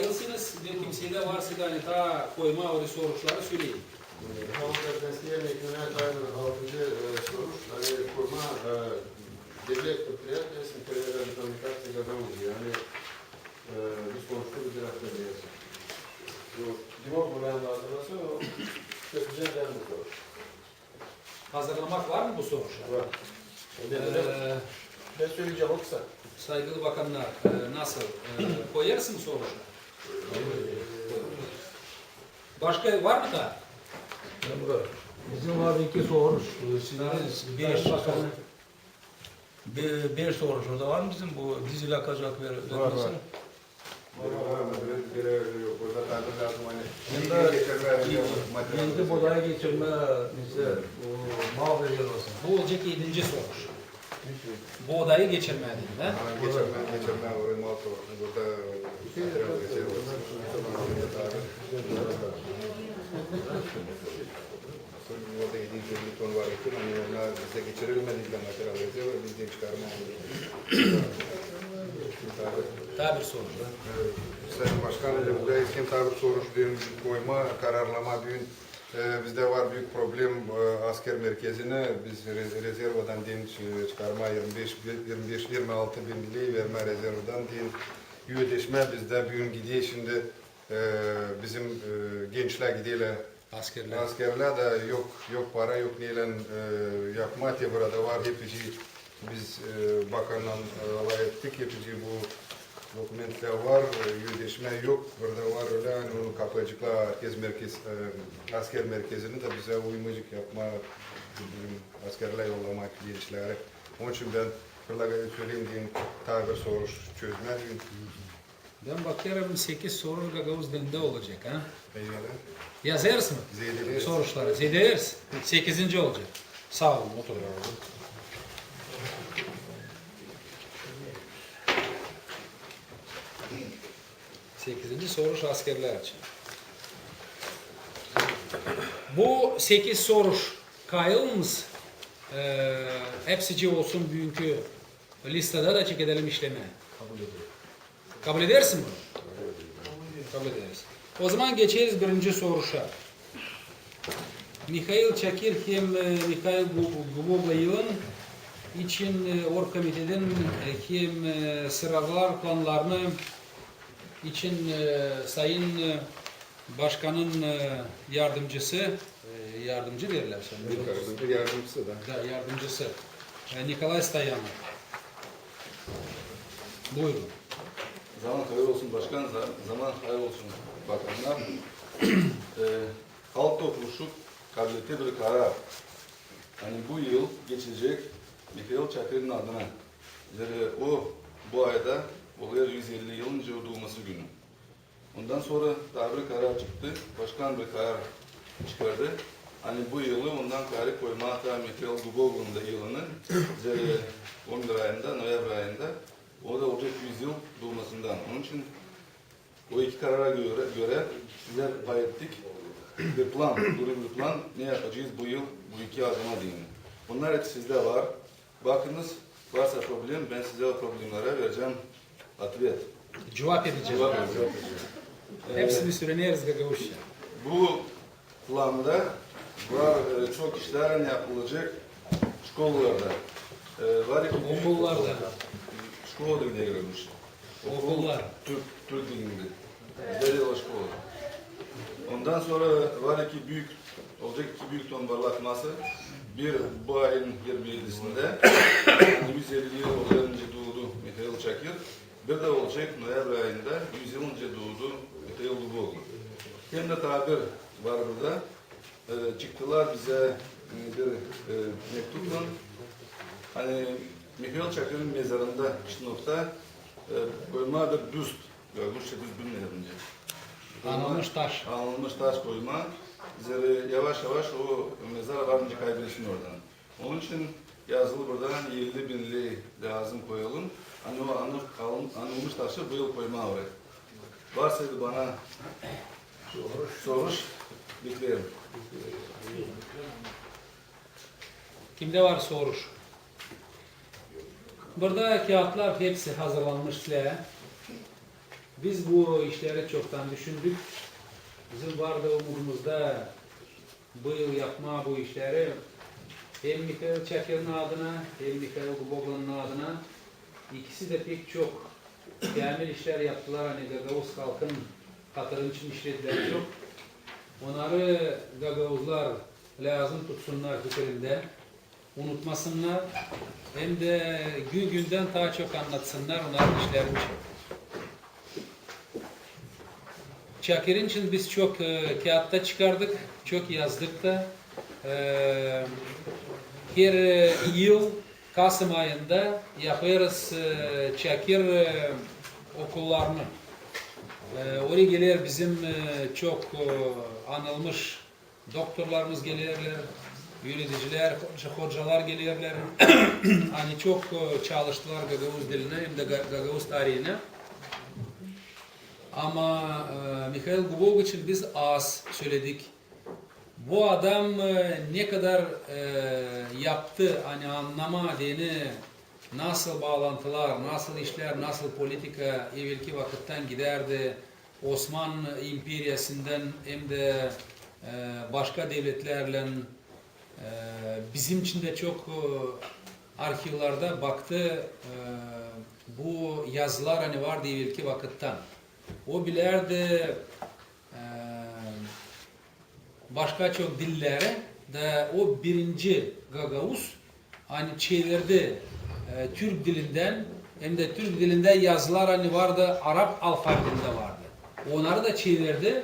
Yılsınız, bir kimsede varsa da hani ta koyma o soruçları söyleyin. Halk Destekleri Mektubu'na dair 6. soruş, hani koyma devlet предприятиясının telekomünikasyon gadamız yani bu soruçta bir aktarıyız. Cevap bulan hazırlasa o çok güzel bir soruş. Hazırlamak var mı bu soruşa? Var. Ben söyleyeceğim o kısa. Saygılı bakanlar, nasıl? Koyarsın mı soruşa? Başka var mı da? Bizim var iki soruş. Bir soruş orada var mı bizim bu dizi lakacak vermesi? Var. Şimdi buraya geçirme mesela mavi yer olsun. Bu olacak 7. soruş. Bu odayı geçirmedin mi? Geçirme oraya mal burada orada 750 ton var ki onlar bize geçirilmedi de materyalleri var bizden çıkarma Daha bir soruş. Sayın Başkanım, burada iskim tabi soruş dün koyma, kararlama dün bizde var büyük problem asker merkezine biz rezervadan din çıkarma 25-26 bin lirayı verme rezervadan din yüdeşme bizde bugün gidiyor şimdi bizim gençler gidiyorlar askerler de yok para yok neyle yapma diye burada var hepsi biz bakanla alay ettik hepsi bu dokumentler var, yüzleşme yok. Burada var öyle hani onu kapıcıkla asker merkezini de bize uyumacık yapma, askerler yollamak gençlere. Onun için ben fırlaga söyleyeyim diyeyim tabir soruş çözme. Ben bakıyorum 8 soru Gagavuz dilinde olacak ha. Eyvallah. Yazarsın mı? Zeydeliyiz. Soruşları. Zeydeliyiz. 8. olacak. Sağ olun. Oturun. 8. soruş askerler için. Bu 8 soruş kayılımız hepsici olsun bugünkü listede de çek edelim işleme. Kabul edersin mi? Kabul ederiz. O zaman geçeriz 1. soruşa. Mikhail Çakir hem Mikhail Guboglay'ın için orgkomiteden hem sıralama planlarını için Sayın Başkan'ın yardımcısı verirler sonra. Yardımcısı da. Yardımcısı Nikolay Stoyanov. Buyurun. Zaman hayır olsun başkan, zaman hayır olsun bakanlar. Halk topluluğu kabiliyeti bir karar. Hani bu yıl geçecek Mikhail Çakır'ın adına. O bu ayda oluyor 150 yılınca doğması günü. Ondan sonra daha bir karar çıktı. Başkan bir karar çıkardı. Hani bu yılı ondan karar koyma hatta Mikhail Gubogov'un da yılını 11 ayında, Noyabr ayında o da olacak 100 yıl doğmasından. Onun için o iki karara göre sizler pay ettik. Bir plan, bir plan ne yapacağız bu yıl bu iki adıma diyeyim. Bunlar sizde var. Bakınız varsa problem ben size o problemlere vereceğim atvet. Cevap edeceğim. Hepsini süreneriz Gagavuş'a. Bu planda var çok işler yapılacak şkollarda. Var Okullarda. Şkola gidiyormuş. Okullar. Türk dilinde. Bizleri o şkola. Ondan sonra var olacak iki büyük tombalatması. Bir bu ayın 27'sinde 150 yıl önce doğdu Mikhail Çakır. Bir de olacak Noyabr ayında 100 yıl önce doğdu Mikhail Guboglu. Hem de tabir var burada. Çıktılar bize bir mektupla. Hani Mikhail Çakır'ın mezarında Şınof'ta koyma bir büst. Görmüşse düz bilmeyince. Anılmış taş. Anılmış taş koyma. Yavaş yavaş o mezar varınca kaybetsin oradan. Onun için yazılı buradan 50 binli lazım koyalım. Hani o anılmış taşı bu yıl koyma oraya. Varsaydı bana soruş beklerim. Kimde var soruş? Burada kağıtlar hepsi hazırlanmış size. Biz bu işleri çoktan düşündük. Bizim vardı umudumuzda bu yıl yapma bu işleri hem Mikhail Çakir'in adına hem Mikhail Guboglu'nun adına ikisi de pek çok temel işler yaptılar. Hani Gagavuz halkın hatırı için işlediler çok. Onları Gagavuzlar lazım tutsunlar fikrinde. Unutmasınlar. Hem de gün günden daha çok anlatsınlar onların işlerini çok. Çakir'in için biz çok kağıtta çıkardık, çok yazdık da. Her yıl Kasım ayında yaparız Çakir okullarını. Oraya gelir bizim çok anılmış doktorlarımız gelirler, yöneticiler, hocalar gelirler. Hani çok çalıştılar Gagavuz diline hem de Gagavuz tarihine. Ama Mikhail Gubog için biz az söyledik. Bu adam ne kadar yaptı, hani anlama dini, nasıl bağlantılar, nasıl işler, nasıl politika evvelki vakitten giderdi. Osmanlı İmperyası'ndan hem de başka devletlerle bizim için de çok arşivlerde baktı. Bu yazılar hani vardı evvelki vakitten. O bilerdi başka çok dillere de o birinci Gagavuz hani çevirdi Türk dilinden hem de Türk dilinde yazılar hani vardı Arap alfabetinde vardı. Onları da çevirdi.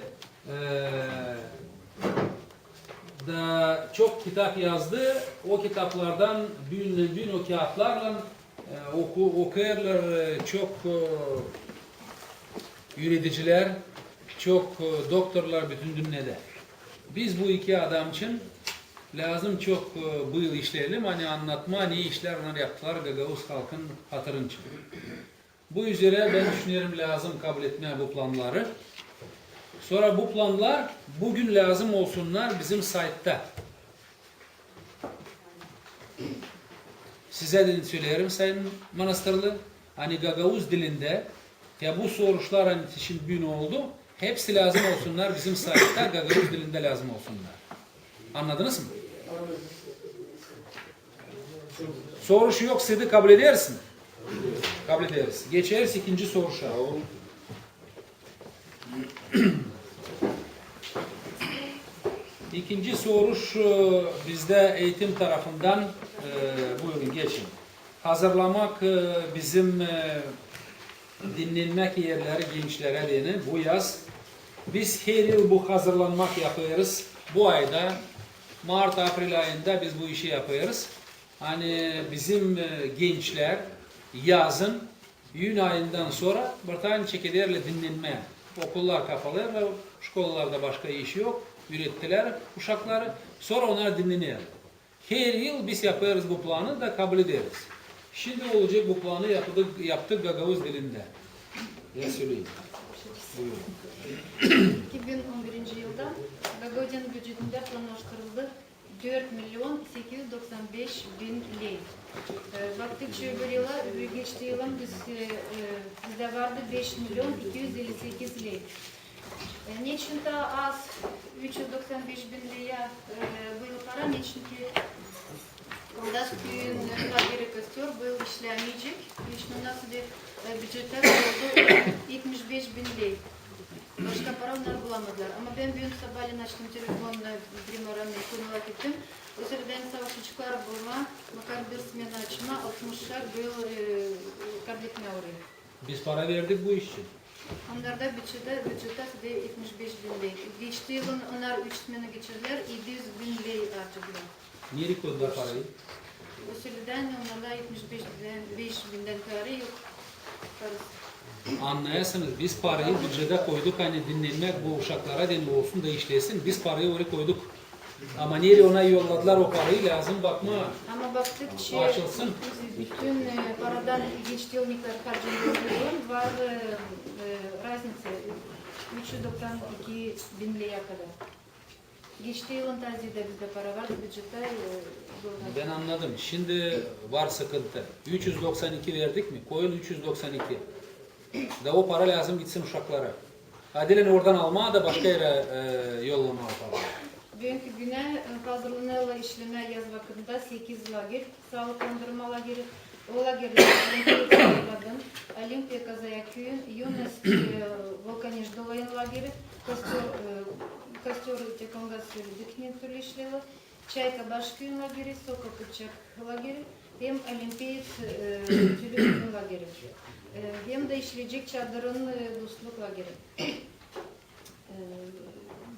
Da çok kitap yazdı. O kitaplardan gün o kağıtlarla okuyorlar çok yöneticiler, çok doktorlar bütün dünyada. Biz bu iki adam için lazım çok bu yıl işleyelim. Hani anlatma ne işler onlar yaptılar Gagavuz halkın hatırın için. Bu üzere ben düşünüyorum lazım kabul etmeye bu planları. Sonra bu planlar bugün lazım olsunlar bizim site'ta. Size de söylerim Sayın Manastırlı. Hani Gagavuz dilinde ya bu soruşlar hani şimdi gün oldu. Hepsi lazım olsunlar bizim site'ta Gagavuz dilinde lazım olsunlar. Anladınız mı? Sorusu yok sizi kabul edersin. Kabul ederiz. Geçeriz ikinci soruşa. İkinci soruş bizde eğitim tarafından buyurun geçin. Hazırlamak bizim dinlenmek yerleri gençlere deni bu yaz. Biz her yıl bu hazırlanmak yapıyoruz. Bu ayda Mart-April ayında biz bu işi yapıyoruz. Hani bizim gençler yazın Yün ayından sonra bir tane çekirlerle dinlenmeye. Okullar kapalı ve şkollarda başka iş yok. Ürettiler uşakları. Sonra onlar dinleniyor. Her yıl biz yapıyoruz bu planı da kabul ederiz. Şimdi olacak bu planı yaptık Gagavuz dilinde. Ne söyleyeyim? Buyurun. 2011 yılda Gagavuz'un bütçesinde planlaştırıldı 4 milyon 895 bin lei. Baktıkça bir yıla, geçtiği yılın bizde vardı 5 milyon 258 lei. Niçin daha az 395 bin liraya bu yıl para? Niçin ki Koldas köyün kaderi kastıyor, bu yıl işlemeyecek. Niçin nasıl bir bütçete oldu 75 bin lei. Başka para onlar bulamadılar. Ama ben bugün sabahleyin açtım telefonla bir numaramı konular ettim. O sırada savaşçılar bulma, bakar bir smena açma, 60'lar bu yıl kabul etmeye oraya. Biz para verdik bu iş için. Onlarda bütçede 75 bin lei. Geçtiği yılın onlar 3 smena geçirdiler, 700 bin lei harcadılar. Niye koydular parayı? O sırada onlarda 75 binden para yok. Parası. Anlayasınız biz parayı bütçede koyduk hani dinlenmek bu uşaklara deni olsun da işlesin. Biz parayı oraya koyduk. Ama niye ona yolladılar o parayı lazım bakma. Ama baktıkça Açılsın. bütün paradan geçtiği yıl miktar harcanıyor var razница 392 bin liraya kadar. Geçtiği yılın tazide bizde para var bütçede. Ben anladım. Şimdi var sıkıntı. 392 verdik mi? Koyun 392. Da o para lazım gitsin uşaklara. Adilen oradan alma da başka yere yollama para. Bugünkü güne hazırlanırla işleme yaz vakitinde 8 lager, sağlıklandırma lageri, o lagerleri Olimpiya Olimpiya Kazayaköy'ün, Юность Volkanij lageri, Kostör Tekongası Diknin türlü işlevi, Çayka Başköy'ün lageri, Sokopıçak lageri, hem Olimpiyat Tülü'nün lageri. Hem de işleyecek çadırın dostluk lageri.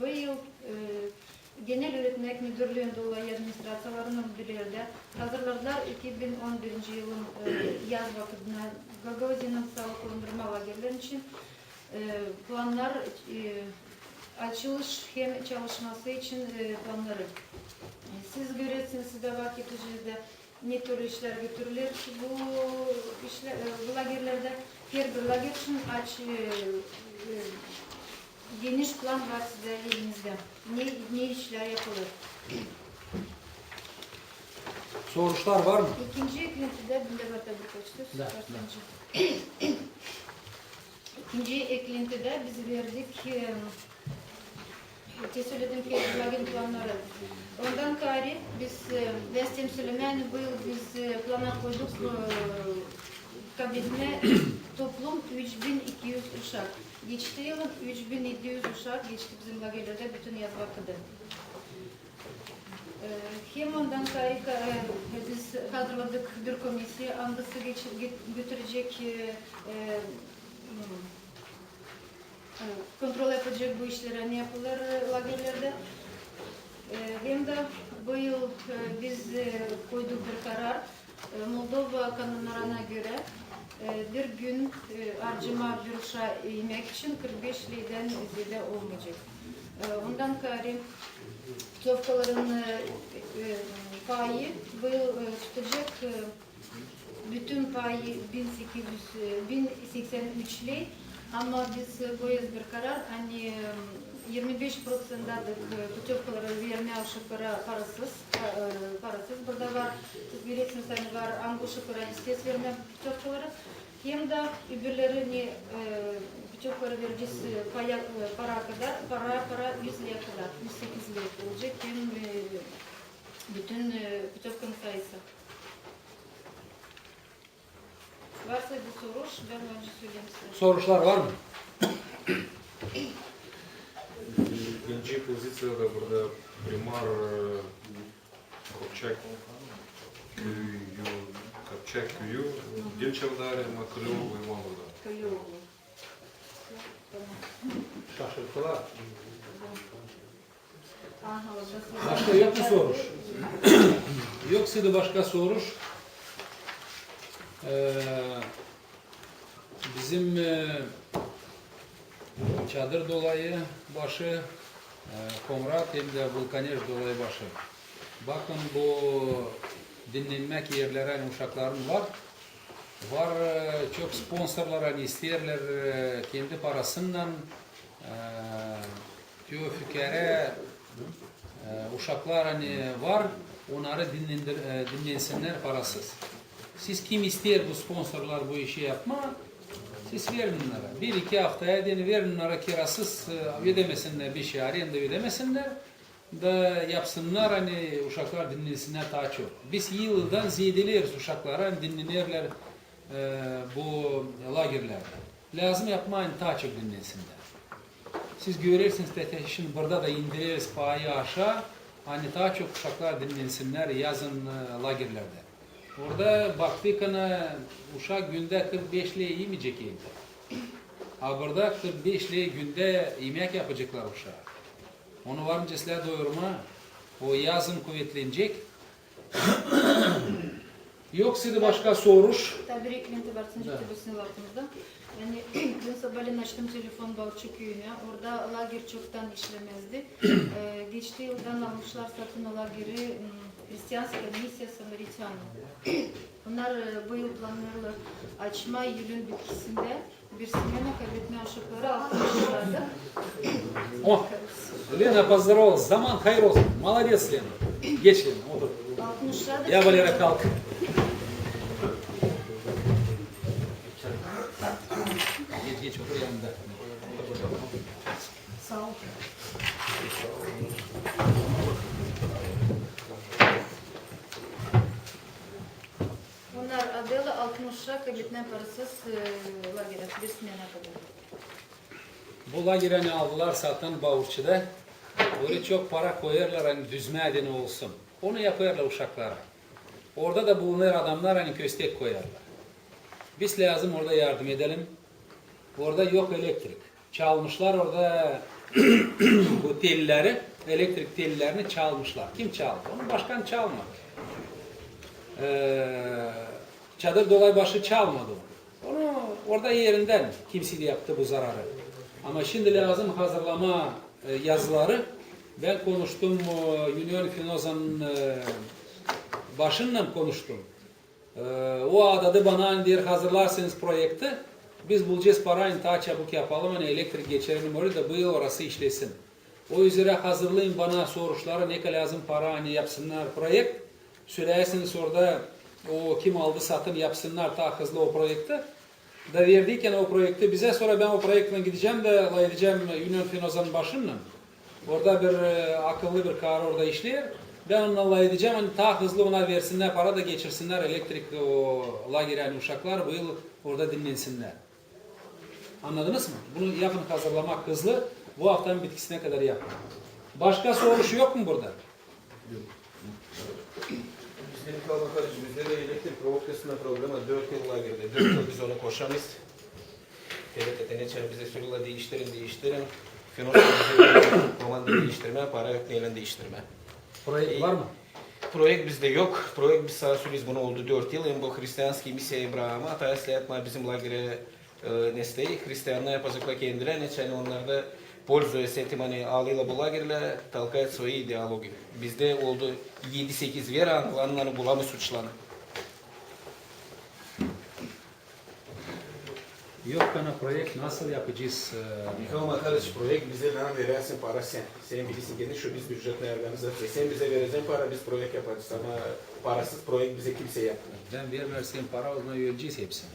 Bu yıl Genel Öğretmenlik Müdürlüğü'nde olan administrasiyalarının müdürleri hazırladılar 2011 yılın yaz vakitine Gagauzinin sağlıklandırma lagerleri için planlar açılış hem çalışması için planları. Siz görürsünüz, siz de vakit içinde ne tür işler götürülür bu lagerlerde. Her bir lager için geniş plan var size elinizde. Ne işler yapılır? Soruşlar var mı? İkinci eklentide İkinci eklentide biz verdik söyledim ki lager planları. Ondan gayri biz Vestim Süleyman bu yıl biz plana koyduk kabinine toplum 3200 uşak. Geçti yılın 3700 uşak geçti bizim lagerlerde bütün yaz vakıda. Hem ondan sonra biz hazırladık bir komisya, andası götürecek, kontrol yapacak bu işlere ne yapılır lagerlerde. Hem de bu yıl biz koyduk bir karar, Moldova kanunlarına göre bir gün harcama bir uşağı yemek için 45 lirden ziyade olmayacak. Ondan gayri Tofkaların payı bu yıl tutacak bütün payı 1083 lira ama biz bu yıl bir karar hani 25%'dadık putevkaları verme uşaklara parasız. Burada var, siz bilirsiniz hani var uşaklara istes verme putevkaları. Hem de öbürlerini putevkaları vereceğiz para kadar, para 100 liraya kadar, 108 lira olacak. Hem bütün putevkanın sayısı. Varsa bir soru, ben önce söyleyeyim size. Soruşlar var mı? İkinci pozisyada burada primar Kopçak köyü, Gülçavdar, Makrıoğlu, İmamoğlu. Köyüoğlu. Şaşırtılar. Aha, orada Başka yok mu soruş? Yoksa da başka soruş. Bizim çadır dolayı başı, Komrat hem de Vulkaner dolayı başı. Bakın bu dinlenmek yerlere uşakların var. Var çok sponsorlar hani isterler kendi parasından köy uşaklar hani var onları dinlensinler parasız. Siz kim ister bu sponsorlar bu işi yapma siz verin onlara. Bir iki haftaya verin onlara kirasız ödemesinler bir şey arayanda ödemesinler da yapsınlar hani uşaklar dinlensinler daha çok. Biz yıldan ziyadeleriz uşaklara dinlenirler bu lagerlerde. Lazım yapmayın daha çok dinlensinler. Siz görürsünüz şimdi burada da indiririz payı aşağı hani daha çok uşaklar dinlensinler yazın lagerlerde. Orada baktık hani uşak günde 45 lira yemeyecek evde. Ha burada 45 lira günde yemek yapacaklar uşağa. Onu varınca size doyurma. O yazın kuvvetlenecek. Yoksa da başka soruş. Tabii eklenti var sınıf altımızda. Yani dün sabahleyin açtım telefon Balçı köyüne. Orada lager çoktan işlemezdi. Geçtiği yıldan almışlar satın o lageri Hristiyanska Misya Samaritanı. Onlar bu yıl planlarla açma Eylül'ün bitkisinde bir semena kaybetme aşıkları 60'larda. Oh, Lena поздоровалась. Zaman hayır olsun. Молодец, Lena. Geç Lena, otur. 60'larda. Ya Valera kalk. Sağ ol. Onlar adıyla 60'a kabinetine parasız lagere bir smene kadar. Bu lagireni aldılar satan Bavurçu'da. Böyle çok para koyarlar hani düzme edeni olsun. Onu yaparlar uşaklara. Orada da bulunur adamlar hani köstek koyarlar. Biz lazım orada yardım edelim. Orada yok elektrik. Çalmışlar orada bu telleri, elektrik tellerini çalmışlar. Kim çaldı? Onu başkan çalmadı. Çadır Dolaybaşı çalmadı onu. Onu orada yerinden kimse de yaptı bu zararı. Ama şimdi lazım hazırlama yazıları. Ben konuştum, Union Finoza'nın başınla konuştum. O adadı bana hani diyor hazırlarsınız projekti. Biz bulacağız parayı daha çabuk yapalım. Hani elektrik geçirelim oraya da bu yıl orası işlesin. O üzere hazırlayın bana soruşları ne kadar lazım para hani yapsınlar projekt. Söylersiniz orada o kim aldı satın yapsınlar daha hızlı o projekti. Da verdiyken o projekti bize sonra ben o projektle gideceğim de edeceğim Union Finoza'nın başınla. Orada bir akıllı bir kar orada işliyor. Ben onunla edeceğim hani daha hızlı ona versinler para da geçirsinler elektrik o lagiren uşaklar bu yıl orada dinlensinler. Anladınız mı? Bunu yapın hazırlamak hızlı. Bu haftanın bitkisine kadar yapın. Başka soruşu yok mu burada? Bizde bir kalma karıcı, bizde de elektrik provokasyonu problemi 4 yılla girdi. 4 yıl biz onu koşamayız. TRT'den geçen bize söylüyorlar değiştirin. Finansal bize komanda değiştirme, para yok neyle değiştirme. Projekt var mı? Projekt bizde yok. Projekt biz sana söylüyoruz bunu oldu 4 yıl. Bu Hristiyanski misya İbrahim'a, atayasla yapma bizim lagere nesteyi. Hristiyanlar yapacaklar kendilerine. Yani onlar da пользуясь этим, они алıyla bu lagerle толкают свои идеологии. Bizde oldu 7-8 vera, anılarını bulamı suçlanı. Yok bana projekt nasıl yapacağız? Mikhail Makarovич projekt bize ne verirsin para sen. Sen bilirsin gene şu biz bütçetine organizasyon. Sen bize vereceksin para biz projekt yapacağız ama parasız projekt bize kimse yapmıyor. Ben vermersem para o zaman öleceğiz hepsini.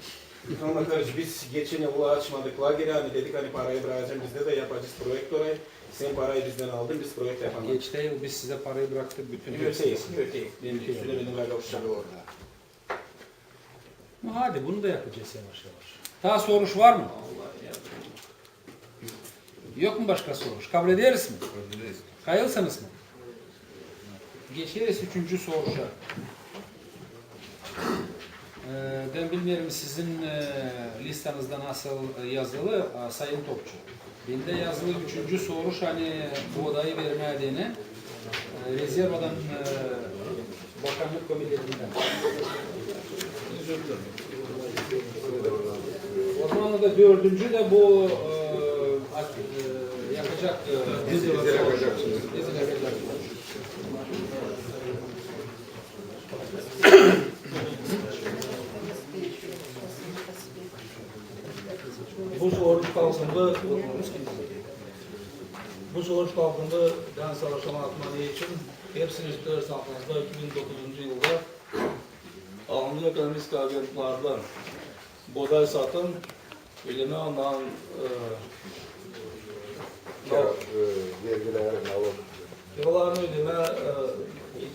Mikhail Makarovich biz geçen yıl açmadık lageri hani dedik hani parayı bırakacağım bizde de yapacağız projekt orayı. Sen parayı bizden aldın biz projekt yapamadık. Geçti yıl biz size parayı bıraktık bütün Öteyi. Benim Süleyman'ın galiba uşağı orada. Hadi bunu da yapacağız yavaş yavaş. Daha soruş var mı? Yok mu başka soruş? Kabul ederiz mi? Kayılsanız mı? Geçeriz 3. soruşa. Ben bilmiyorum sizin listenizde nasıl yazılı Sayın Topçu. Bende yazılı 3. soruş hani bu odayı vermediğini rezervadan bakanlık komitesinden. O zaman da 4. de bu yapacak dizi yakacak. Bu soruş kalkında ben savaşama atmanı için hepsini isterseniz aklınızda 2009 yılda Almanya ekonomist agentlardan buğday satın bilime ondan vergiler, kilolarını ödeme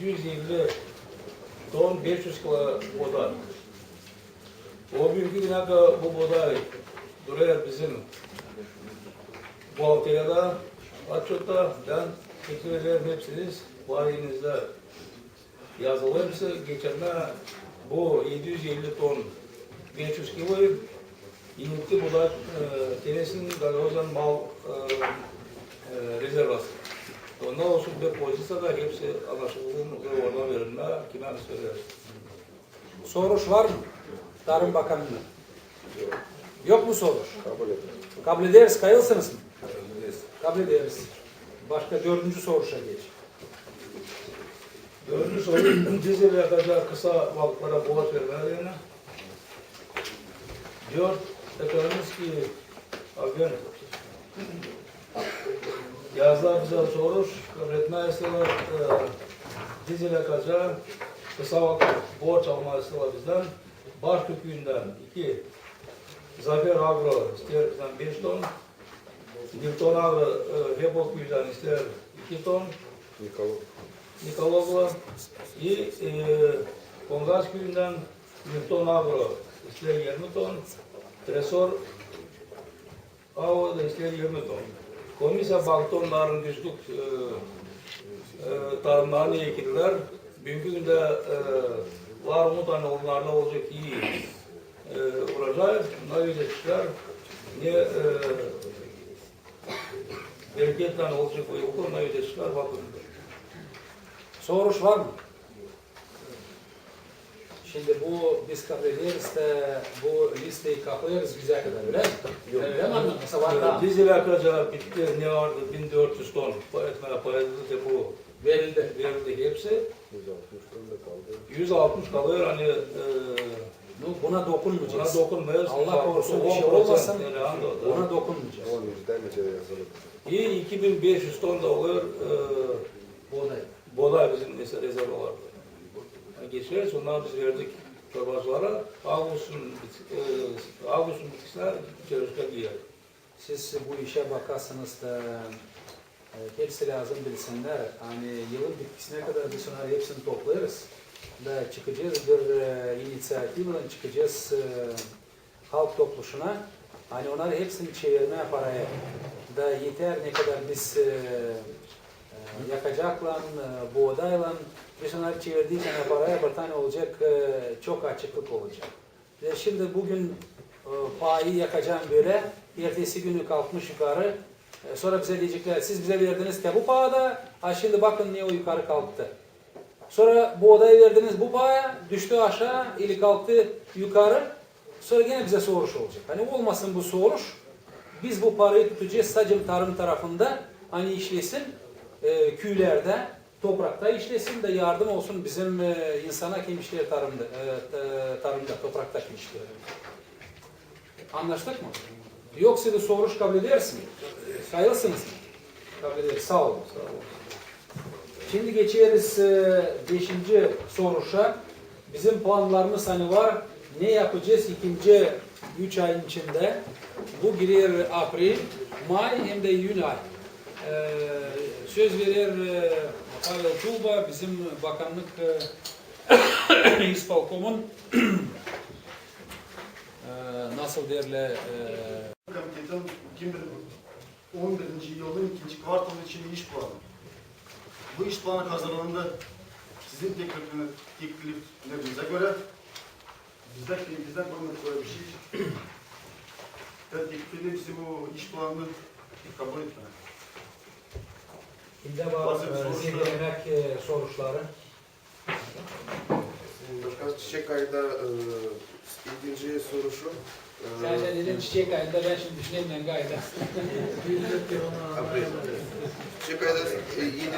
750 ton 500 kilo buğday. O günkü güne bu buğday duruyor bizim Baltaya'da, Açot'ta ben teklif ederim hepsiniz var elinizde yazılı hepsi geçenler bu 750 ton 500 kiloyu inlikli buğday tenesinin Galozan mal rezervası. Ondan olsun bir pozisyonda hepsi anlaşıldığında oradan verilme kime söyleriz. Soruş var mı? Tarım Bakanı'na. Yok mu soruş? Kabul ederiz. Kayılsınız mı? Kabul ederiz. Başka 4. soruşa geç. 4. soru dizel yakacak kısa balıklara boğaz vermelerine. 4. Ekonomist ki agent yazlar bize soruş kabul etmezseler dizel yakacak kısa vakit borç almazsalar bizden baş kökünden 2 Zafer Agro ister bizden 5 ton Newton Agro Hepok köyünden ister 2 ton. Nikolova. И Kongas köyünden Newton Agro ister 20 ton. Tresor Ava da ister 20 ton. Komisya balkonların düzlük tarımlarını ekildiler. Bugünkü günde var umutanı onlarla olacak iyi olacak. Bunlar yetiştiler. Ne bereketle olacak o yok. Onlar yetiştiler. Bakın. Soruş var mı? Şimdi bu biz kabul ederiz de bu listeyi kapatırız bize kadar öyle mi? Öyle mi anladın? Mesela var da Diziler cevap bitti. Ne vardı? 1400 ton. Etmeye payladı bu. verildi. Verildi hepsi. 160 kalıyor. Hani Buna dokunmayacağız. buna dokunmayız. Allah korusun bir şey 10% olmasın. yani Ona dokunmayacağız. İyi 2500 ton da oluyor. Buğday. Buğday bizim mesela rezervuarda. Yani geçeriz, onları biz verdik çorbacılara. Ağustos'un bitkisine çalışacak yer. Siz bu işe bakarsınız da hepsi lazım bilsinler. Hani yılın bitkisine kadar biz onları hepsini toplarız. Da çıkacağız bir inisiyatifle çıkacağız halk topluşuna. Hani onları hepsini çevirmeye paraya da yeter ne kadar biz yakacakla, buğdayla biz onları çevirdiğince paraya bir tane olacak, çok açıklık olacak. Ve şimdi bugün payı yakacağım böyle, ertesi günü kalkmış yukarı, sonra bize diyecekler, siz bize verdiniz ki bu pahada, şimdi bakın niye o yukarı kalktı. Sonra buğdayı verdiniz bu paya, düştü aşağı, ili kalktı yukarı, sonra yine bize soruş olacak. Hani olmasın bu soruş, biz bu parayı tutacağız sadece tarım tarafında, hani işlesin, küylerde, toprakta işlesin de yardım olsun bizim insana kim işler tarımda, topraktaki işler. Anlaştık mı? Yoksa da soruş kabul edersin. Sayılsınız mı? Kabul ederiz. Sağ olun. Sağ olun. Şimdi geçeriz 5. soruşa. Bizim planlarımız hani var. Ne yapacağız ikinci 3 ayın içinde? Bu girer April, May hem de Eylül ay. Söz verir Pavel Tuba, bizim bakanlık İspalkom'un nasıl derler Komitetin 2011 yılın ikinci kvartalı için iş planı. Bu iş planı hazırlandı. Sizin tekliflerinize göre bizden böyle bir şey. Ben teklifini bizi bu iş planını kabul etmem. kimde var zirvelemek soruşları? Başka çiçek ayında ikinci soruşu. Sen dedin çiçek ayında, ben şimdi düşünemiyorum gayet. Çiçek ayında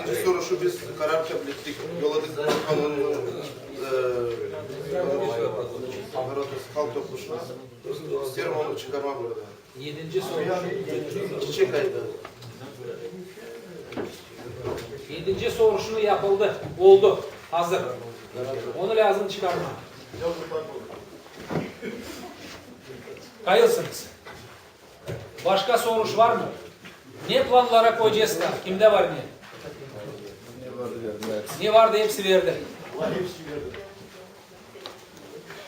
7. soruşu biz karar kabul ettik. Yolladık kanunu halk topluşuna. İsterim onu çıkarma burada. 7. soruş. Çiçek ayında. 7. soruşunu yapıldı. Oldu. Hazır. Onu lazım çıkarma. Kayılsınız. Başka soruş var mı? Ne planlara koyacağız da? Kimde var ne? Ne vardı hepsi verdi.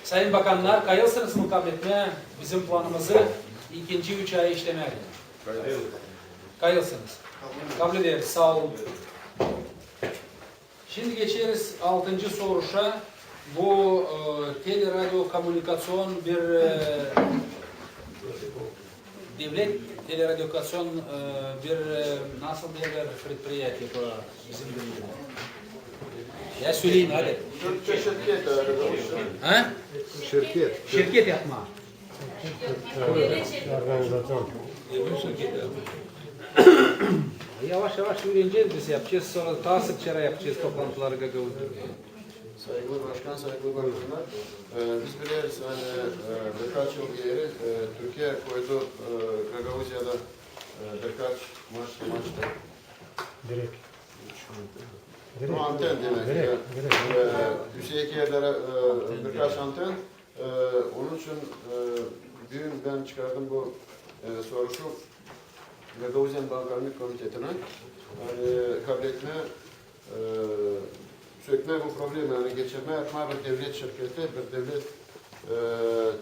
Sayın Bakanlar, kayılsınız mı kabul etmeye bizim planımızı ikinci 3 aya işlemeye? Kayılsınız. Kabul ederiz. Sağ olun. Şimdi geçeriz 6. soruşa. Bu teleradyo komünikasyon bir devlet teleradikasyon bir nasıl derler предприятие bizim dünyada. Ya söyleyin hadi. Ha? Şirket yapma. Yavaş yavaş öğreneceğiz biz yapacağız. Sonra daha sıkça yapacağız toplantıları Gagavuz'da. Saygılı Başkan, saygılı bakanlar. Biz biliriz hani birkaç yıl geri Türkiye koydu Gagavuzya'da birkaç maçta. Direkt. Bu anten demek. Hüseyinkiye'lere birkaç anten. Onun için bugün ben çıkardım bu soruşu. Gagavuzyan Bakanlık Komiteti'ne yani kabul etme, sökme bu problemi yani geçirme yapma bir devlet şirketi, bir devlet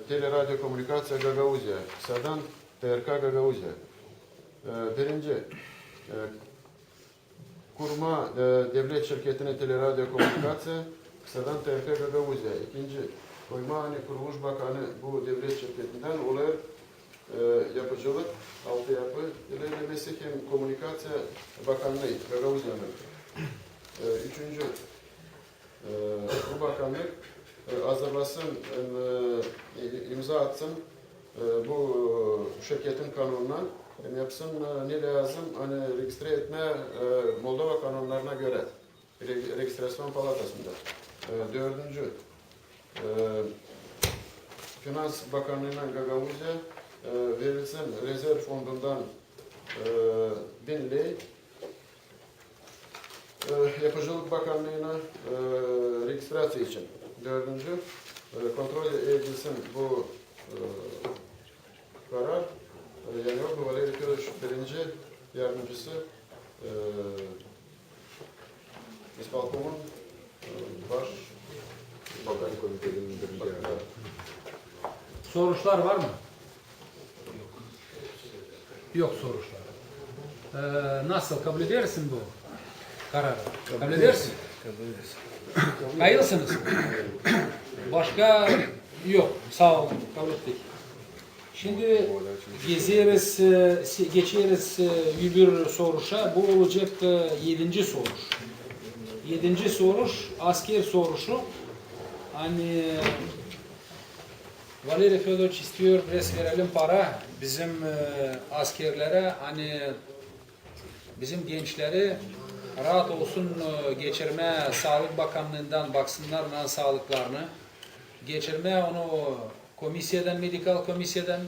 Teleradyo Komünikasya Gagavuzya, kısadan TRK Gagavuzya. Birinci, kurma devlet şirketine Teleradyo Komünikasya, kısadan TRK Gagavuzya. İkinci, koyma hani Kuruluş Bakanı bu devlet şirketinden olur yapıcılık, altı yapı ilerlemesi hem Komünikasya Bakanlığı Gagavuzya'nın. Üçüncü, bu bakanlık hazırlasın, imza atsın bu şirketin kanununa yapsın ne lazım hani registre etme Moldova kanunlarına göre registrasyon palatasında. Dördüncü, Finans Bakanlığı'na Gagavuzya verilsin rezerv fondundan 1000 lei Yapıcılık Bakanlığı'na registrasyon için. Dördüncü, kontrol edilsin bu karar. Yani bu Valeri Kılıç birinci yardımcısı İsbalkom'un baş bakan komitenin birinci yardımcısı. Soruşlar var mı? Yok soruşlar. Nasıl kabul edersin bu kararı? Kabul edersin. Hayırlısınız. Başka yok. Sağ olun. Kabul ettik. Şimdi geçeriz bir soruşa. Bu olacak 7. soruş. 7. soruş asker soruşu. Hani Valeri Fedorovich istiyor, res verelim para bizim askerlere, hani bizim gençleri rahat olsun geçirme, Sağlık Bakanlığı'ndan baksınlar sağlıklarını, geçirme onu komisyadan, medikal komisyadan,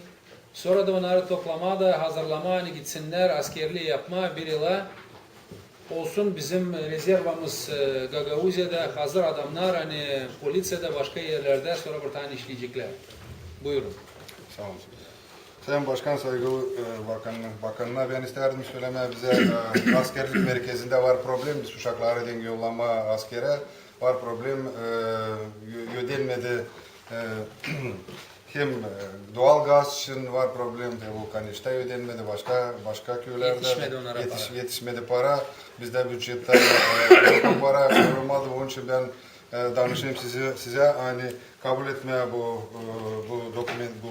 sonra da onları toplama da hazırlama, hani gitsinler askerliği yapma bir yıla olsun bizim rezervamız Gagavuzya'da hazır adamlar, hani polisiyada başka yerlerde sonra bir tane işleyecekler. Buyurun. Sağ olun. Sayın Başkan, saygılı bakanına ben isterdim söyleme bize askerlik merkezinde var problem. Biz uşakları den yollama askere var problem. Ödenmedi. Hem doğal gaz için var problem. Volkan işte ödenmedi. Başka köylerde yetişmedi para. Bizde bütçette para olmadı. Onun için ben danışayım size hani kabul etmeye bu dokument, bu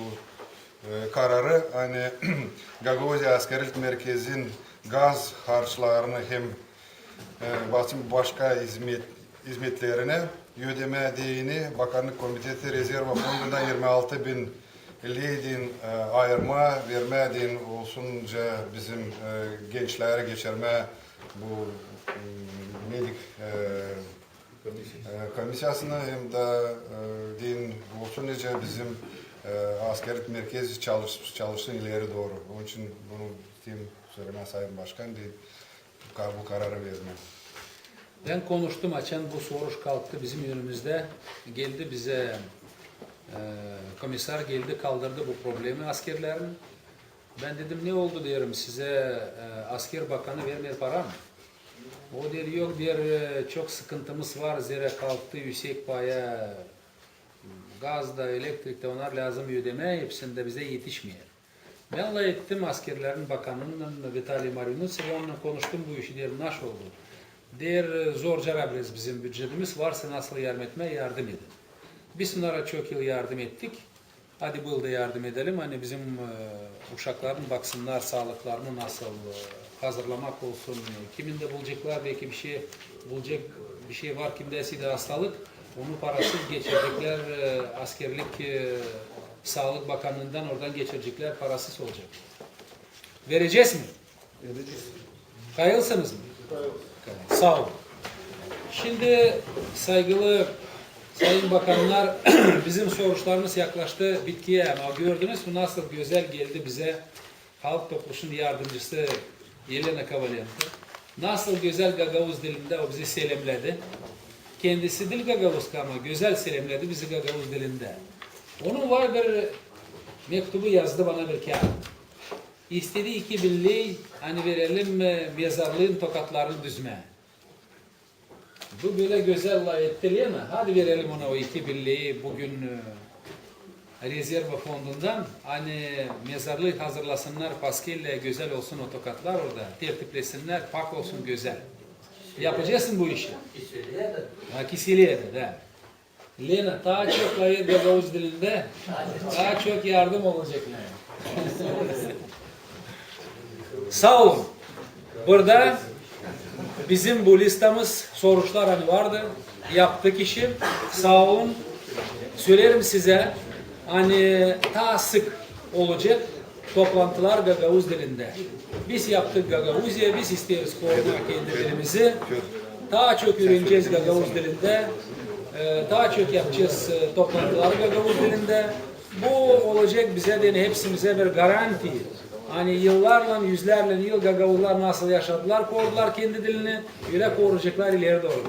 kararı hani Gagavuzya Askerlik Merkezi'nin gaz harçlarını hem başka hizmetlerine ödemediğini Bakanlık Komitesi Rezerva Fondu'ndan 26.000 leydin ayırma vermediğin olsunca bizim gençlere geçirme bu medik komisyasını hem de din olsunca bizim askerlik merkezi çalışsın ileri doğru. Onun için bunu söyleme Sayın Başkan değil, bu kararı verme. Ben konuştum, açan bu soruş kalktı bizim önümüzde. Geldi bize, komiser geldi kaldırdı bu problemi askerlerin. Ben dedim ne oldu diyorum size asker bakanı vermeye para mı? O der yok der çok sıkıntımız var zira kalktı yüksek paya gazda elektrikte onlar lazım ödeme hepsinde bize yetişmiyor. Ben Allah ettim askerlerin bakanının Vitali Marinovski'yle onunla konuştum bu işi der nasıl oldu? Der zor carabız bizim bütçemiz varsa nasıl yardım edin. Biz onlara çok yıl yardım ettik. Hadi bu yılda yardım edelim. Hani bizim uşakların baksınlar sağlıklarını nasıl hazırlamak olsun. Kimin de bulacaklar belki bir şey bulacak bir şey var kimdesi de hastalık. Onu parasız geçirecekler askerlik Sağlık Bakanlığı'ndan oradan geçirecekler parasız olacak. Vereceğiz mi? Vereceğiz. Hayırlısınız mı? Sağ olun. Şimdi saygılı Sayın Bakanlar bizim soruşlarımız yaklaştı bitkiye ama gördünüz mü nasıl güzel geldi bize halk topluluğunun yardımcısı Yelena Kavalyan'dı. Nasıl güzel Gagavuz dilinde o bizi selamladı. Kendisi dil Gagavuzka ama güzel selamladı bizi Gagavuz dilinde. Onun var bir mektubu yazdı bana bir kağıt. İstediği 2000'li hani verelim mezarlığın tokatlarını düzme. Bu böyle güzel etti değil mi? Hadi verelim ona o 2000'liyi bugün rezerva fondundan. Hani mezarlık hazırlasınlar, paskelle güzel olsun o tokatlar orada. Tertiplesinler, pak olsun güzel. Yapacaksın bu işi. Kisiliye de. Lena daha çok Gagavuz dilinde daha çok yardım olacak. Sağ olun. Burada bizim bu listemiz soruşlar hani vardı. Yaptık işi. Sağ olun. Söylerim size hani daha sık olacak toplantılar Gagavuz dilinde. Biz yaptık Gagavuzya, biz isteriz korumak kendi dilimizi. Daha çok öğreneceğiz Gagavuz dilinde. Daha çok yapacağız toplantılar Gagavuz dilinde. Bu olacak bize de hepsimize bir garanti. Hani yıllarla, yüzlerle yıl Gagavuzlar nasıl yaşadılar, korudular kendi dilini, öyle koruyacaklar ileri doğru.